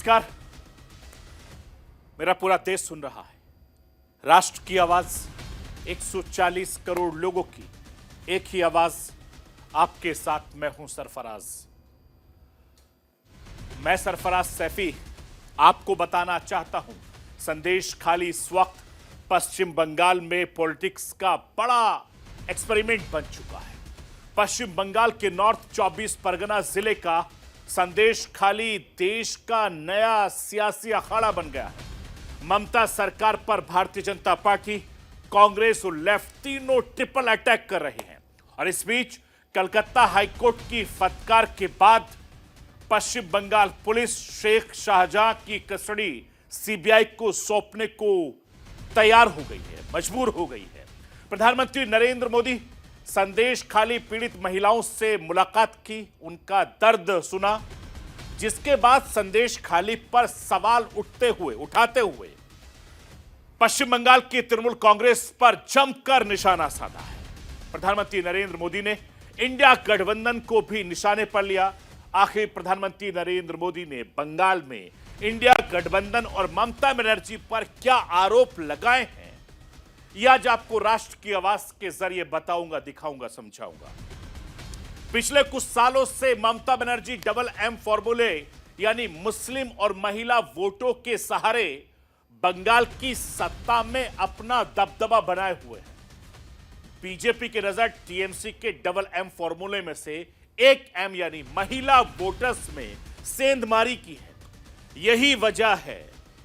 नमस्कार। मेरा पूरा देश सुन रहा है। राष्ट्र की आवाज 140 करोड़ लोगों की एक ही आवाज, आपके साथ मैं हूं सरफराज। मैं सरफराज सैफी आपको बताना चाहता हूं, संदेश खाली इस वक्त पश्चिम बंगाल में पॉलिटिक्स का बड़ा एक्सपेरिमेंट बन चुका है। पश्चिम बंगाल के नॉर्थ 24 परगना जिले का संदेश खाली देश का नया सियासी अखाड़ा बन गया है। ममता सरकार पर भारतीय जनता पार्टी, कांग्रेस और लेफ्ट तीनों ट्रिपल अटैक कर रहे हैं। और इस बीच कलकत्ता हाईकोर्ट की फटकार के बाद पश्चिम बंगाल पुलिस शेख शाहजहां की कस्टडी सीबीआई को सौंपने को तैयार हो गई है, मजबूर हो गई है। प्रधानमंत्री नरेंद्र मोदी संदेश खाली पीड़ित महिलाओं से मुलाकात की, उनका दर्द सुना, जिसके बाद संदेश खाली पर सवाल उठाते हुए पश्चिम बंगाल की तृणमूल कांग्रेस पर जमकर निशाना साधा है। प्रधानमंत्री नरेंद्र मोदी ने इंडिया गठबंधन को भी निशाने पर लिया। आखिर प्रधानमंत्री नरेंद्र मोदी ने बंगाल में इंडिया गठबंधन और ममता बनर्जी पर क्या आरोप लगाए हैं, यह आज आपको राष्ट्र की आवाज के जरिए बताऊंगा, दिखाऊंगा, समझाऊंगा। पिछले कुछ सालों से ममता बनर्जी डबल एम फॉर्मूले यानी मुस्लिम और महिला वोटों के सहारे बंगाल की सत्ता में अपना दबदबा बनाए हुए हैं। बीजेपी के रिजल्ट टीएमसी के डबल एम फॉर्मूले में से एक एम यानी महिला वोटर्स में सेंधमारी की है। यही वजह है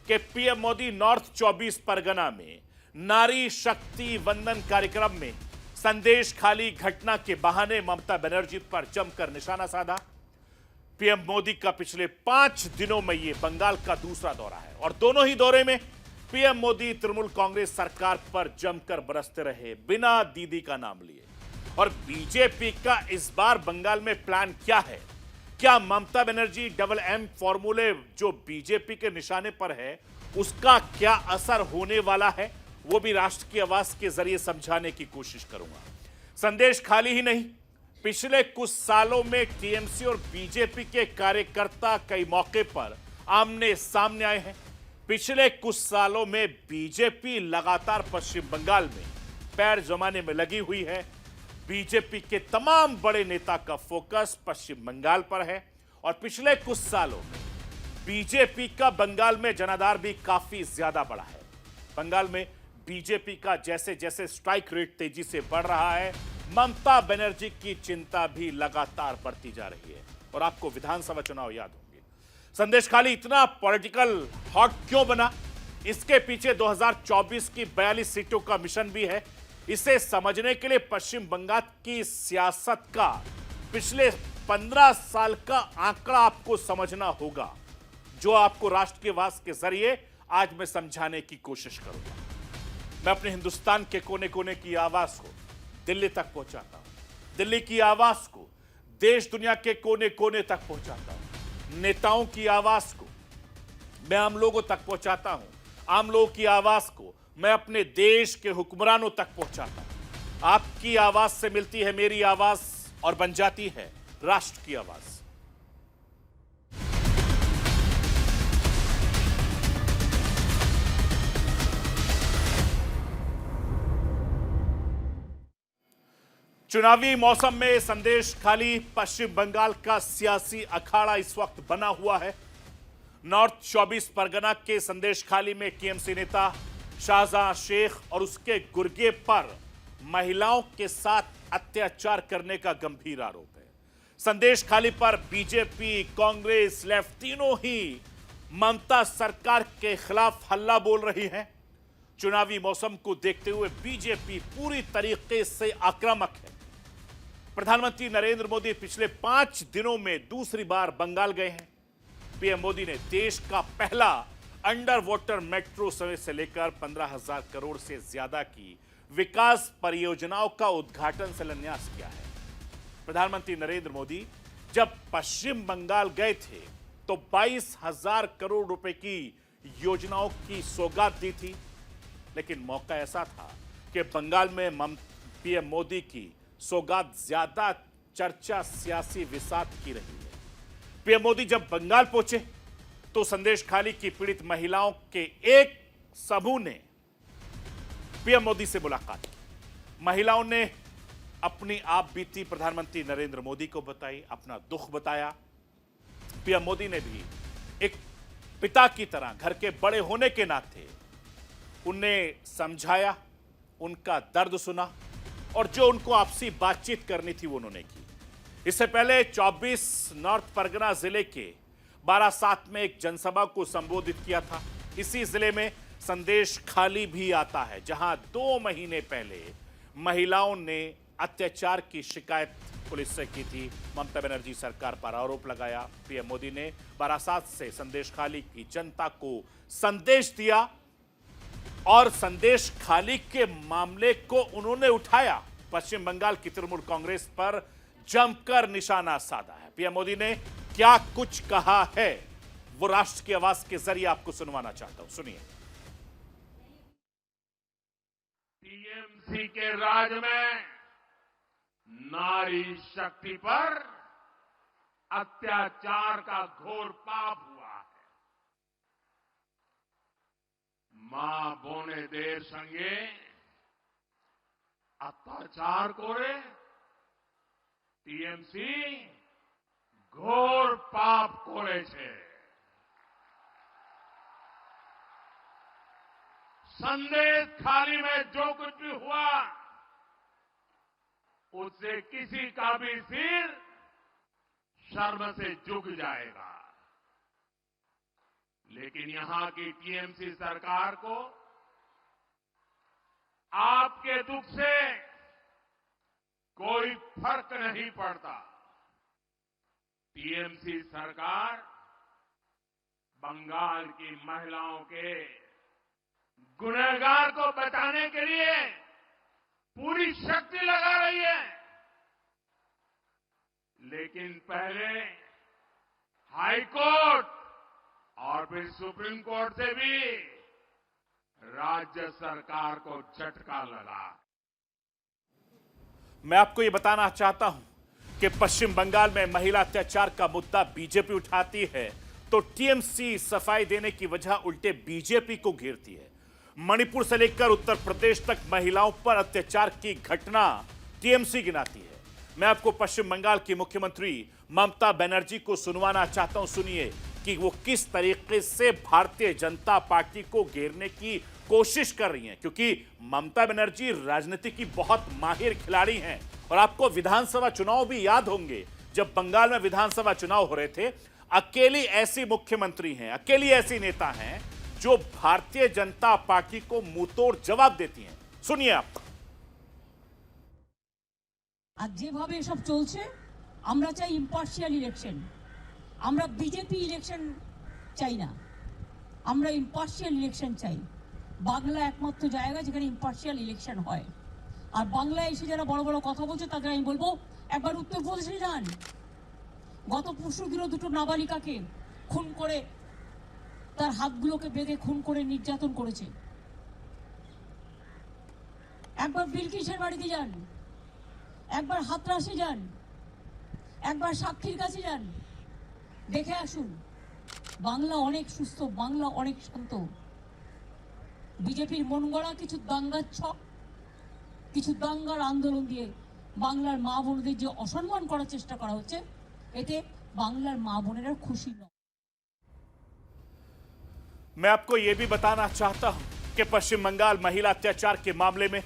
कि पीएम मोदी नॉर्थ 24 परगना में नारी शक्ति वंदन कार्यक्रम में संदेश खाली घटना के बहाने ममता बनर्जी पर जमकर निशाना साधा। पीएम मोदी का पिछले 5 दिनों में यह बंगाल का दूसरा दौरा है और दोनों ही दौरे में पीएम मोदी तृणमूल कांग्रेस सरकार पर जमकर बरसते रहे, बिना दीदी का नाम लिए। और बीजेपी का इस बार बंगाल में प्लान क्या है? क्या ममता बनर्जी डबल एम फॉर्मूले जो बीजेपी के निशाने पर है, उसका क्या असर होने वाला है, वो भी राष्ट्र की आवाज के जरिए समझाने की कोशिश करूंगा। संदेश खाली ही नहीं, पिछले कुछ सालों में टीएमसी और बीजेपी के कार्यकर्ता कई मौके पर आमने सामने आए हैं। पिछले कुछ सालों में बीजेपी लगातार पश्चिम बंगाल में पैर जमाने में लगी हुई है। बीजेपी के तमाम बड़े नेता का फोकस पश्चिम बंगाल पर है और पिछले कुछ सालों में बीजेपी का बंगाल में जनाधार भी काफी ज्यादा बढ़ा है। बंगाल में बीजेपी का जैसे जैसे स्ट्राइक रेट तेजी से बढ़ रहा है, ममता बनर्जी की चिंता भी लगातार बढ़ती जा रही है। और आपको विधानसभा चुनाव याद होंगे। संदेश खाली इतना पॉलिटिकल हॉट क्यों बना, इसके पीछे 2024 की 42 सीटों का मिशन भी है। इसे समझने के लिए पश्चिम बंगाल की सियासत का पिछले 15 साल का आंकड़ा आपको समझना होगा, जो आपको राष्ट्र की आवाज के जरिए आज मैं समझाने की कोशिश करूंगा। मैं अपने हिंदुस्तान के कोने कोने की आवाज को दिल्ली तक पहुंचाता हूं, दिल्ली की आवाज को देश दुनिया के कोने कोने तक पहुंचाता हूं, नेताओं की आवाज को मैं आम लोगों तक पहुंचाता हूं, आम लोगों की आवाज को मैं अपने देश के हुक्मरानों तक पहुंचाता हूं। आपकी आवाज से मिलती है मेरी आवाज और बन जाती है राष्ट्र की आवाज। चुनावी मौसम में संदेश खाली पश्चिम बंगाल का सियासी अखाड़ा इस वक्त बना हुआ है। नॉर्थ 24 परगना के संदेश खाली में टीएमसी नेता शाहजहां शेख और उसके गुर्गे पर महिलाओं के साथ अत्याचार करने का गंभीर आरोप है। संदेश खाली पर बीजेपी, कांग्रेस, लेफ्ट तीनों ही ममता सरकार के खिलाफ हल्ला बोल रही है। चुनावी मौसम को देखते हुए बीजेपी पूरी तरीके से आक्रामक है। प्रधानमंत्री नरेंद्र मोदी पिछले 5 दिनों में दूसरी बार बंगाल गए हैं। पीएम मोदी ने देश का पहला अंडर वाटर मेट्रो से लेकर 15,000 करोड़ से ज्यादा की विकास परियोजनाओं का उद्घाटन शिलान्यास किया है। प्रधानमंत्री नरेंद्र मोदी जब पश्चिम बंगाल गए थे तो 22,000 करोड़ रुपए की योजनाओं की सौगात दी थी, लेकिन मौका ऐसा था कि बंगाल में पीएम मोदी की सौगात ज्यादा चर्चा सियासी विसात की रही है। पीएम मोदी जब बंगाल पहुंचे तो संदेश खाली की पीड़ित महिलाओं के एक समूह ने पीएम मोदी से मुलाकात की। महिलाओं ने अपनी आप बीती प्रधानमंत्री नरेंद्र मोदी को बताई, अपना दुख बताया। पीएम मोदी ने भी एक पिता की तरह घर के बड़े होने के नाते उन्हें समझाया, उनका दर्द सुना और जो उनको आपसी बातचीत करनी थी वो उन्होंने की। इससे पहले 24 नॉर्थ परगना जिले के बारासात में एक जनसभा को संबोधित किया था। इसी जिले में संदेश खाली भी आता है, जहां 2 महीने पहले महिलाओं ने अत्याचार की शिकायत पुलिस से की थी। ममता बनर्जी सरकार पर आरोप लगाया। पीएम मोदी ने बारासात से संदेश खाली की जनता को संदेश दिया और संदेश खाली के मामले को उन्होंने उठाया। पश्चिम बंगाल की तृणमूल कांग्रेस पर जमकर निशाना साधा है। पीएम मोदी ने क्या कुछ कहा है वो राष्ट्र की आवाज के जरिए आपको सुनवाना चाहता हूं, सुनिए। टीएमसी के राज में नारी शक्ति पर अत्याचार का घोर पाप हुआ है। मां बोने देर संगे अत्याचार करे टीएमसी घोर पाप करे छे। संदेश खाली में जो कुछ भी हुआ उससे किसी का भी सिर शर्म से झुक जाएगा, लेकिन यहां की टीएमसी सरकार को आपके दुख से कोई फर्क नहीं पड़ता। टीएमसी सरकार बंगाल की महिलाओं के गुनहगार को बचाने के लिए पूरी शक्ति लगा रही है, लेकिन पहले हाई कोर्ट और फिर सुप्रीम कोर्ट से भी राज्य सरकार को झटका लगा। मैं आपको यह बताना चाहता हूं कि पश्चिम बंगाल में महिला अत्याचार का मुद्दा बीजेपी उठाती है तो टीएमसी सफाई देने की वजह उल्टे बीजेपी को घेरती है। मणिपुर से लेकर उत्तर प्रदेश तक महिलाओं पर अत्याचार की घटना टीएमसी गिनाती है। मैं आपको पश्चिम बंगाल की मुख्यमंत्री ममता बनर्जी को सुनवाना चाहता हूं, सुनिए कि वो किस तरीके से भारतीय जनता पार्टी को घेरने की कोशिश कर रही हैं, क्योंकि ममता बनर्जी राजनीति की बहुत माहिर खिलाड़ी हैं। और आपको विधानसभा चुनाव भी याद होंगे, जब बंगाल में विधानसभा चुनाव हो रहे थे, अकेली ऐसी मुख्यमंत्री हैं, अकेली ऐसी नेता हैं जो भारतीय जनता पार्टी को मुंहतोड़ जवाब देती हैं। सुनिए आप। আর যেভাবে এসব চলছে আমরা চাই ইম্পার্শিয়াল ইলেকশন। আমরা বিজেপি ইলেকশন চাই না, আমরা ইম্পার্শিয়াল ইলেকশন চাই। বাংলা একমাত্র জায়গা যেখানে ইম্পার্শিয়াল ইলেকশন হয়। আর বাংলায় এসে যারা বড় বড় কথা বলছে তাদের আমি বলবো একবার উত্তরপ্রদেশে যান। গত পরশুদিনও 2টো নাবালিকাকে খুন করে তার হাতগুলোকে বেঁধে খুন করে নির্যাতন করেছে। একবার বিলকিসের বাড়িতে যান, একবার হাতরাসে যান, একবার সাক্ষীর কাছে যান, দেখে আসুন বাংলা অনেক সুস্থ, বাংলা অনেক শান্ত। বিজেপির মন গড়া কিছু দাঙ্গার ছক, কিছু দাঙ্গার আন্দোলন দিয়ে বাংলার মা বোনদের যে অসম্মান করার চেষ্টা করা হচ্ছে, এতে বাংলার মা বোনেরা খুশি নয়। मैं आपको यह भी बताना चाहता हूं कि पश्चिम बंगाल महिला अत्याचार के मामले में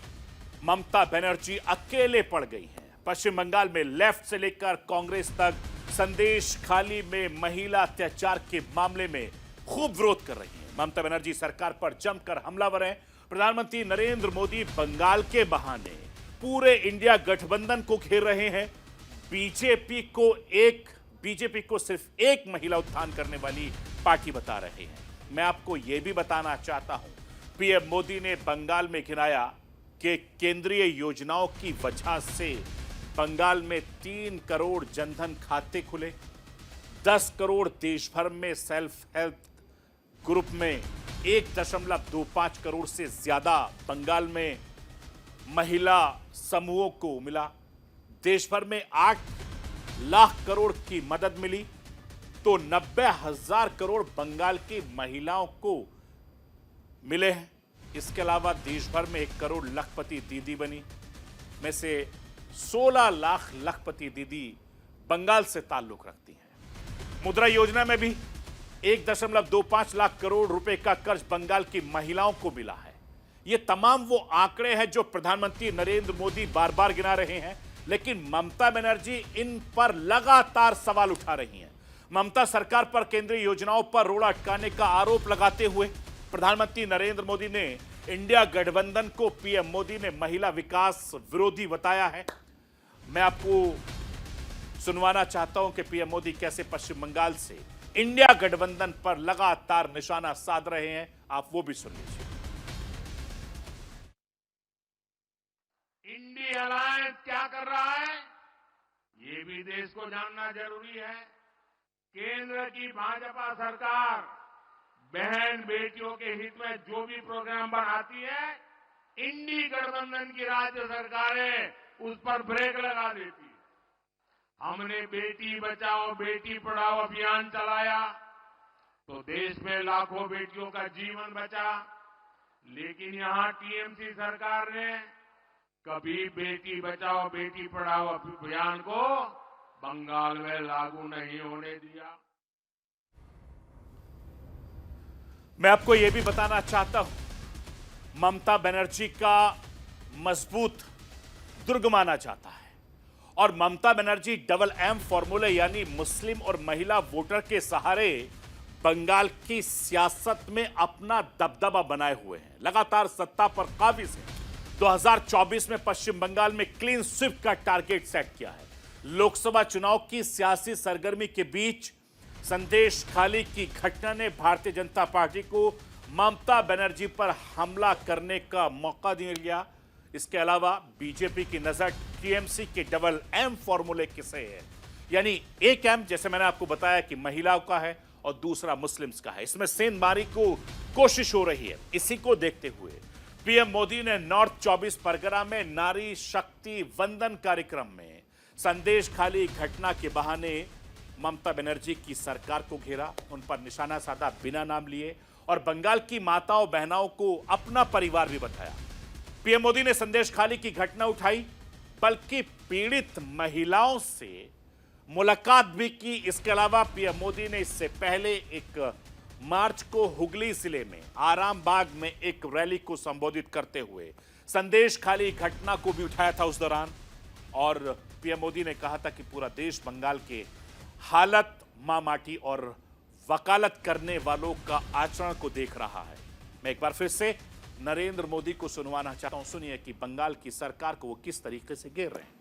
ममता बनर्जी अकेले पड़ गई हैं। पश्चिम बंगाल में लेफ्ट से लेकर कांग्रेस तक संदेश खाली में महिला अत्याचार के मामले में खूब विरोध कर रही हैं। ममता बनर्जी सरकार पर जमकर हमलावर हैं। प्रधानमंत्री नरेंद्र मोदी बंगाल के बहाने पूरे इंडिया गठबंधन को घेर रहे हैं। बीजेपी को सिर्फ एक महिला उत्थान करने वाली पार्टी बता रहे हैं। मैं आपको यह भी बताना चाहता हूं, पीएम मोदी ने बंगाल में गिनाया कि केंद्रीय योजनाओं की वजह से बंगाल में 3 करोड़ जनधन खाते खुले, 10 करोड़ देश भर में सेल्फ हेल्प ग्रुप में 1.25 करोड़ से ज्यादा बंगाल में महिला समूहों को मिला, देश भर में 8 लाख करोड़ की मदद मिली। तो 90,000 करोड़ बंगाल की महिलाओं को मिले हैं। इसके अलावा देश भर में 1 करोड़ लखपति दीदी बनी, में से 16 लाख लखपति दीदी बंगाल से ताल्लुक रखती हैं। मुद्रा योजना में भी 1.25 लाख करोड़ रुपए का कर्ज बंगाल की महिलाओं को मिला है। ये तमाम वो आंकड़े हैं जो प्रधानमंत्री नरेंद्र मोदी बार बार गिना रहे हैं, लेकिन ममता बनर्जी इन पर लगातार सवाल उठा रही हैं। ममता सरकार पर केंद्रीय योजनाओं पर रोड़ा अटकाने का आरोप लगाते हुए प्रधानमंत्री नरेंद्र मोदी ने इंडिया गठबंधन को पीएम मोदी ने महिला विकास विरोधी बताया है। मैं आपको सुनवाना चाहता हूं कि पीएम मोदी कैसे पश्चिम बंगाल से इंडिया गठबंधन पर लगातार निशाना साध रहे हैं। आप वो भी सुन लीजिए। इंडिया अलायंस क्या कर रहा है, ये भी देश को जानना जरूरी है। केंद्र की भाजपा सरकार बहन बेटियों के हित में जो भी प्रोग्राम बनाती है, इंडी गठबंधन की राज्य सरकारें उस पर ब्रेक लगा देती है। हमने बेटी बचाओ बेटी पढ़ाओ अभियान चलाया तो देश में लाखों बेटियों का जीवन बचा, लेकिन यहां टीएमसी सरकार ने कभी बेटी बचाओ बेटी पढ़ाओ अभियान को बंगाल में लागू नहीं होने दिया। मैं आपको यह भी बताना चाहता हूं, ममता बनर्जी का मजबूत दुर्ग माना जाता है और ममता बनर्जी डबल एम फॉर्मूले यानी मुस्लिम और महिला वोटर के सहारे बंगाल की सियासत में अपना दबदबा बनाए हुए हैं। लगातार सत्ता पर काबिज है। 2024 में पश्चिम बंगाल में क्लीन स्वीप का टारगेट सेट किया है। लोकसभा चुनाव की सियासी सरगर्मी के बीच संदेश खाली की घटना ने भारतीय जनता पार्टी को ममता बनर्जी पर हमला करने का मौका दे दिया। इसके अलावा बीजेपी की नजर टीएमसी के डबल एम फॉर्मूले किसे है, यानी एक एम जैसे मैंने आपको बताया कि महिलाओं का है और दूसरा मुस्लिम्स का है। इसमें सेंधमारी को कोशिश हो रही है। इसी को देखते हुए पीएम मोदी ने नॉर्थ 24 परगना में नारी शक्ति वंदन कार्यक्रम में संदेश खाली घटना के बहाने ममता बनर्जी की सरकार को घेरा, उन पर निशाना साधा बिना नाम लिए और बंगाल की माताओं बहनों को अपना परिवार भी बताया। पीएम मोदी ने संदेश खाली की घटना उठाई, बल्कि पीड़ित महिलाओं से मुलाकात भी की। इसके अलावा पीएम मोदी ने इससे पहले एक मार्च को हुगली जिले में आरामबाग में एक रैली को संबोधित करते हुए संदेश खाली घटना को भी उठाया था उस दौरान। और पीएम मोदी ने कहा था कि पूरा देश बंगाल के हालत मां माटी और वकालत करने वालों का आचरण को देख रहा है। मैं एक बार फिर से नरेंद्र मोदी को सुनवाना चाहता हूं। सुनिए कि बंगाल की सरकार को वो किस तरीके से घेर रहे हैं।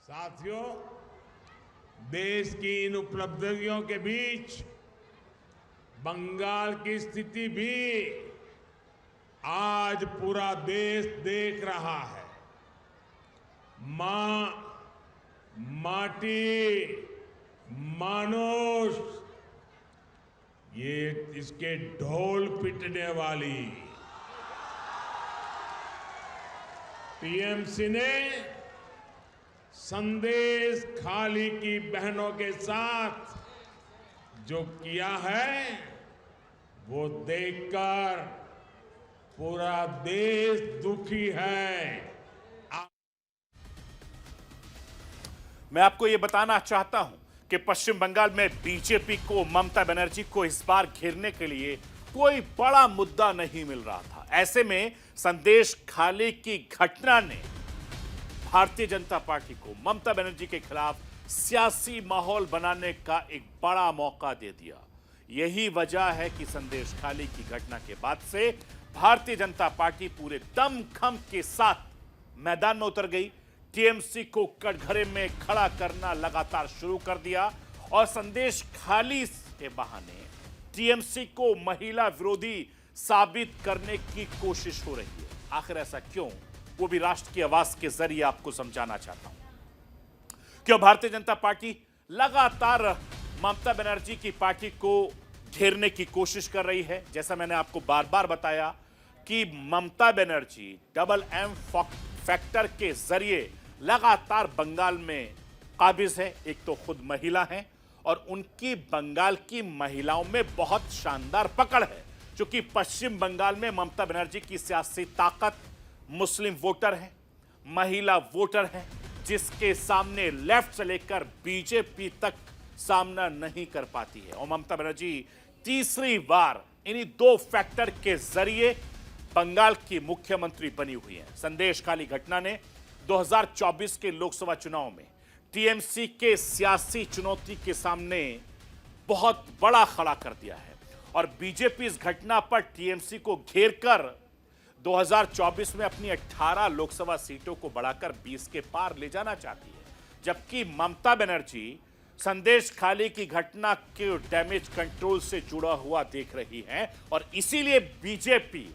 साथियों, देश की इन उपलब्धियों के बीच बंगाल की स्थिति भी आज पूरा देश देख रहा है। मां, माटी, मानुष, ये इसके ढोल पिटने वाली टीएमसी ने संदेश खाली की बहनों के साथ जो किया है वो देखकर पूरा देश दुखी है। मैं आपको यह बताना चाहता हूं कि पश्चिम बंगाल में बीजेपी को ममता बनर्जी को इस बार घेरने के लिए कोई बड़ा मुद्दा नहीं मिल रहा था। ऐसे में संदेश खाली की घटना ने भारतीय जनता पार्टी को ममता बनर्जी के खिलाफ सियासी माहौल बनाने का एक बड़ा मौका दे दिया। यही वजह है कि संदेश खाली की घटना के बाद से भारतीय जनता पार्टी पूरे दमखम के साथ मैदान में उतर गई। टीएमसी को कटघरे में खड़ा करना लगातार शुरू कर दिया और संदेश खाली के बहाने टीएमसी को महिला विरोधी साबित करने की कोशिश हो रही है। आखिर ऐसा क्यों, वो भी राष्ट्र की आवाज के जरिए आपको समझाना चाहता हूं। क्यों भारतीय जनता पार्टी लगातार ममता बनर्जी की पार्टी को घेरने की कोशिश कर रही है। जैसा मैंने आपको बार बार बताया कि Mamata Banerjee double M factor के जरिए लगातार बंगाल में काबिज है। एक तो खुद महिला हैं और उनकी बंगाल की महिलाओं में बहुत शानदार पकड़ है, क्योंकि पश्चिम बंगाल में ममता बनर्जी की सियासी ताकत मुस्लिम वोटर है, महिला वोटर है, जिसके सामने लेफ्ट से लेकर बीजेपी तक सामना नहीं कर पाती है। और ममता बनर्जी तीसरी बार इन्हीं दो फैक्टर के जरिए बंगाल की मुख्यमंत्री बनी हुई है। संदेश खाली घटना ने 2024 के लोकसभा चुनाव में टीएमसी के सियासी चुनौती के सामने बहुत बड़ा खड़ा कर दिया है और बीजेपी इस घटना पर टीएमसी को घेरकर 2024 में अपनी 18 लोकसभा सीटों को बढ़ाकर 20 के पार ले जाना चाहती है, जबकि ममता बनर्जी संदेश खाली की घटना के डैमेज कंट्रोल से जुड़ा हुआ देख रही है और इसीलिए बीजेपी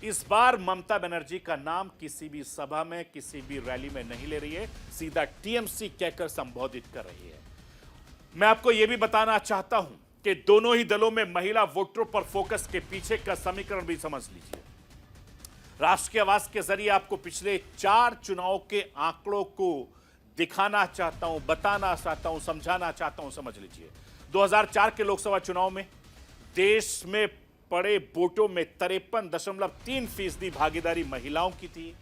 इस बार ममता बनर्जी का नाम किसी भी सभा में, किसी भी रैली में नहीं ले रही है, सीधा टीएमसी कहकर संबोधित कर रही है। मैं आपको यह भी बताना चाहता हूं कि दोनों ही दलों में महिला वोटरों पर फोकस के पीछे का समीकरण भी समझ लीजिए। राष्ट्र की आवाज के जरिए आपको पिछले 4 चुनाव के आंकड़ों को दिखाना चाहता हूं, बताना चाहता हूं, समझाना चाहता हूं। समझ लीजिए, 2004 के लोकसभा चुनाव में देश में पड़े वोटों में 53.3% भागीदारी महिलाओं की थी,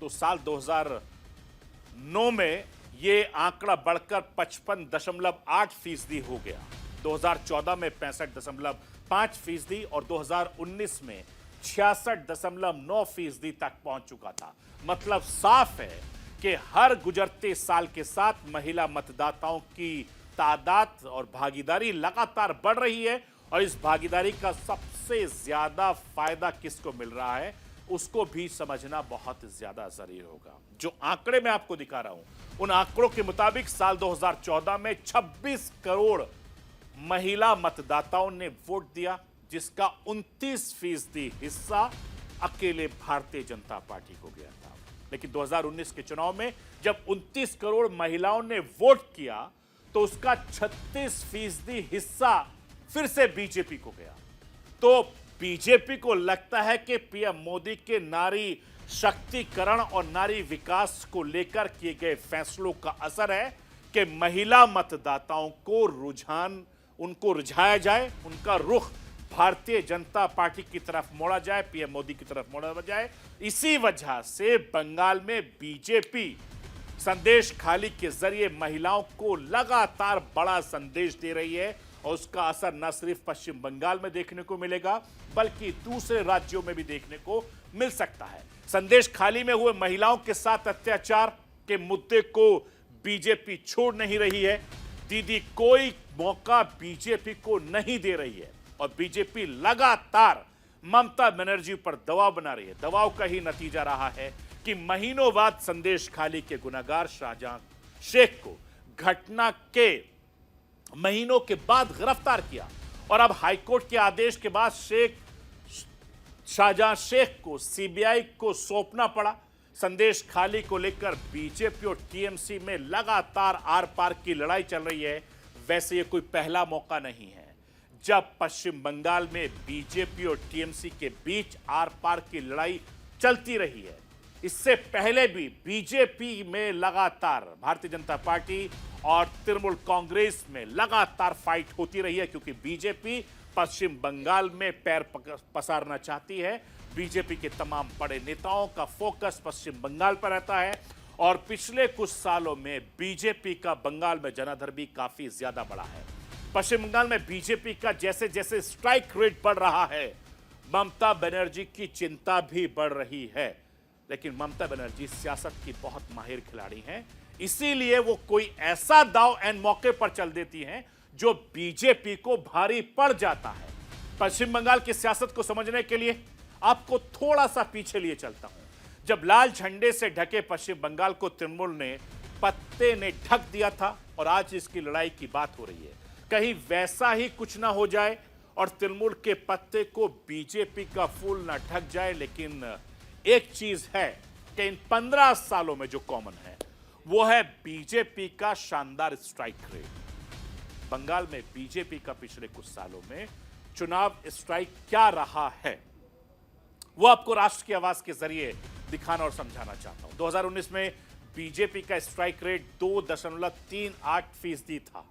तो साल 2009 में यह आंकड़ा बढ़कर 55.8% हो गया। 2014 में 65.5% और 2019 में 66.9% तक पहुंच चुका था। मतलब साफ है कि हर गुजरते साल के साथ महिला मतदाताओं की तादाद और भागीदारी लगातार बढ़ रही है और इस भागीदारी का सबसे ज्यादा फायदा किसको मिल रहा है उसको भी समझना बहुत ज्यादा जरूरी होगा। जो आंकड़े मैं आपको दिखा रहा हूं उन आंकड़ों के मुताबिक साल 2014 में 26 करोड़ महिला मतदाताओं ने वोट दिया, जिसका 29% हिस्सा अकेले भारतीय जनता पार्टी को गया था। लेकिन 2019 के चुनाव में जब 29 करोड़ महिलाओं ने वोट किया तो उसका 36% हिस्सा फिर से बीजेपी को गया। तो बीजेपी को लगता है कि पीएम मोदी के नारी शक्तिकरण और नारी विकास को लेकर किए गए फैसलों का असर है कि महिला मतदाताओं को उनको रिझाया जाए, उनका रुख भारतीय जनता पार्टी की तरफ मोड़ा जाए, पीएम मोदी की तरफ मोड़ा जाए। इसी वजह से बंगाल में बीजेपी संदेश खाली के जरिए महिलाओं को लगातार बड़ा संदेश दे रही है और उसका असर न सिर्फ पश्चिम बंगाल में देखने को मिलेगा बल्कि दूसरे राज्यों में भी देखने को मिल सकता है। संदेश खाली में हुए महिलाओं के साथ अत्याचार के मुद्दे को बीजेपी छोड़ नहीं रही है। दीदी कोई मौका बीजेपी को नहीं दे रही है और बीजेपी लगातार ममता बनर्जी पर दबाव बना रही है। दबाव का ही नतीजा रहा है कि महीनों बाद संदेश खाली के गुनहगार शाहजहां शेख को घटना के महीनों के बाद गिरफ्तार किया और अब हाईकोर्ट के आदेश के बाद शाहजहां शेख को सीबीआई को सौंपना पड़ा। संदेश खाली को लेकर बीजेपी और टीएमसी में लगातार आर पार की लड़ाई चल रही है। वैसे ये कोई पहला मौका नहीं है जब पश्चिम बंगाल में बीजेपी और टीएमसी के बीच आर पार की लड़ाई चलती रही है। इससे पहले भी बीजेपी में लगातार भारतीय जनता पार्टी और तृणमूल कांग्रेस में लगातार फाइट होती रही है, क्योंकि बीजेपी पश्चिम बंगाल में पैर पसारना चाहती है। बीजेपी के तमाम बड़े नेताओं का फोकस पश्चिम बंगाल पर रहता है और पिछले कुछ सालों में बीजेपी का बंगाल में जनाधार भी काफी ज्यादा बढ़ा है। पश्चिम बंगाल में बीजेपी का जैसे जैसे स्ट्राइक रेट बढ़ रहा है, ममता बनर्जी की चिंता भी बढ़ रही है। लेकिन ममता बनर्जी सियासत की बहुत माहिर खिलाड़ी हैं, इसीलिए वो कोई ऐसा दांव एन मौके पर चल देती हैं जो बीजेपी को भारी पड़ जाता है। पश्चिम बंगाल की सियासत को समझने के लिए आपको थोड़ा सा पीछे लिए चलता हूं। जब लाल झंडे से ढके पश्चिम बंगाल को तृणमूल ने पत्ते ने ढक दिया था और आज इसकी लड़ाई की बात हो रही है, कहीं वैसा ही कुछ ना हो जाए और तृणमूल के पत्ते को बीजेपी का फूल ना ढक जाए। लेकिन एक चीज है कि इन 15 सालों में जो कॉमन है वो है बीजेपी का शानदार स्ट्राइक रेट। बंगाल में बीजेपी का पिछले कुछ सालों में चुनाव स्ट्राइक क्या रहा है वो आपको राष्ट्र की आवाज के जरिए दिखाना और समझाना चाहता हूं। 2019 में बीजेपी का स्ट्राइक रेट 2.38% था।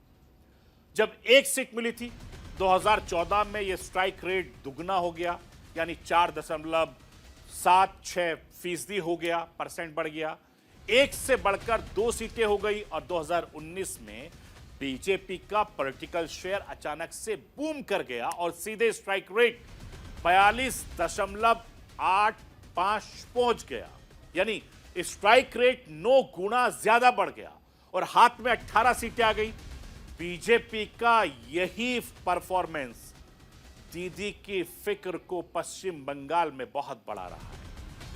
जब एक सीट मिली थी 2014 में यह स्ट्राइक रेट दुगना हो गया, यानी 4.76% हो गया, परसेंट बढ़ गया। एक से बढ़कर 2 सीटें हो गई और 2019 में बीजेपी का पॉलिटिकल शेयर अचानक से बूम कर गया और सीधे स्ट्राइक रेट 42.85 पहुंच गया, यानी स्ट्राइक रेट 9 गुना ज्यादा बढ़ गया और हाथ में 18 सीटें आ गई। बीजेपी का यही परफॉर्मेंस दीदी की फिक्र को पश्चिम बंगाल में बहुत बढ़ा रहा है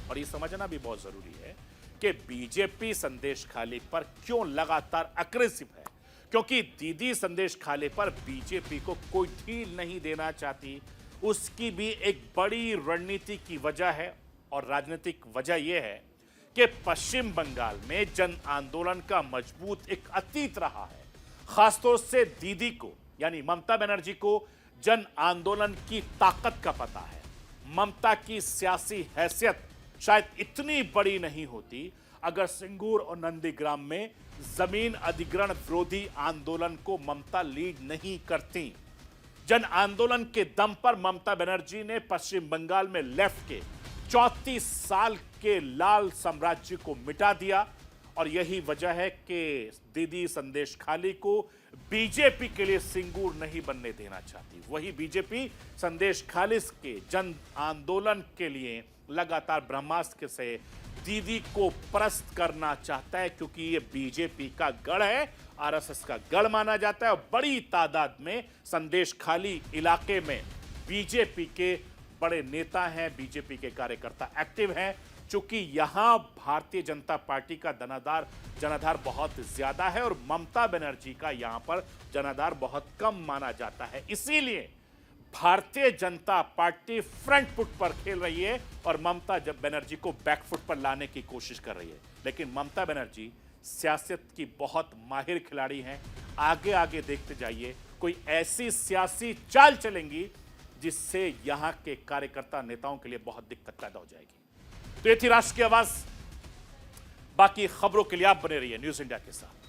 और यह समझना भी बहुत जरूरी है कि बीजेपी संदेश खाली पर क्यों लगातार अग्रेसिव है, क्योंकि दीदी संदेश खाली पर बीजेपी को कोई ढील नहीं देना चाहती। उसकी भी एक बड़ी रणनीति की वजह है और राजनीतिक वजह यह है कि पश्चिम बंगाल में जन आंदोलन का मजबूत एक अतीत रहा है। खासतौर से दीदी को यानी ममता बनर्जी को जन आंदोलन की ताकत का पता है। ममता की सियासी हैसियत शायद इतनी बड़ी नहीं होती अगर सिंगूर और नंदीग्राम में जमीन अधिग्रहण विरोधी आंदोलन को ममता लीड नहीं करती। जन आंदोलन के दम पर ममता बनर्जी ने पश्चिम बंगाल में लेफ्ट के 34 साल के लाल साम्राज्य को मिटा दिया और यही वजह है कि दीदी संदेश खाली को बीजेपी के लिए सिंगूर नहीं बनने देना चाहती। वही बीजेपी संदेश खाली के जन आंदोलन के लिए लगातार ब्रह्मास्त्र से दीदी को परास्त करना चाहता है, क्योंकि ये बीजेपी का गढ़ है, आरएसएस का गढ़ माना जाता है और बड़ी तादाद में संदेश खाली इलाके में बीजेपी के बड़े नेता हैं, बीजेपी के कार्यकर्ता एक्टिव हैं। चूंकि यहां भारतीय जनता पार्टी का जनाधार बहुत ज्यादा है और ममता बनर्जी का यहां पर जनाधार बहुत कम माना जाता है, इसीलिए Bharatiya Janata party front foot पर खेल रही है और ममता बनर्जी को बैकफुट पर लाने की कोशिश कर रही है। लेकिन ममता बनर्जी सियासत की बहुत माहिर खिलाड़ी हैं। आगे आगे देखते जाइए, कोई ऐसी सियासी चाल चलेंगी जिससे यहां के कार्यकर्ता नेताओं के लिए बहुत दिक्कत पैदा हो जाएगी। तो ये थी राष्ट्र की आवाज। बाकी खबरों के लिए आप बने रहिए न्यूज़ इंडिया के साथ।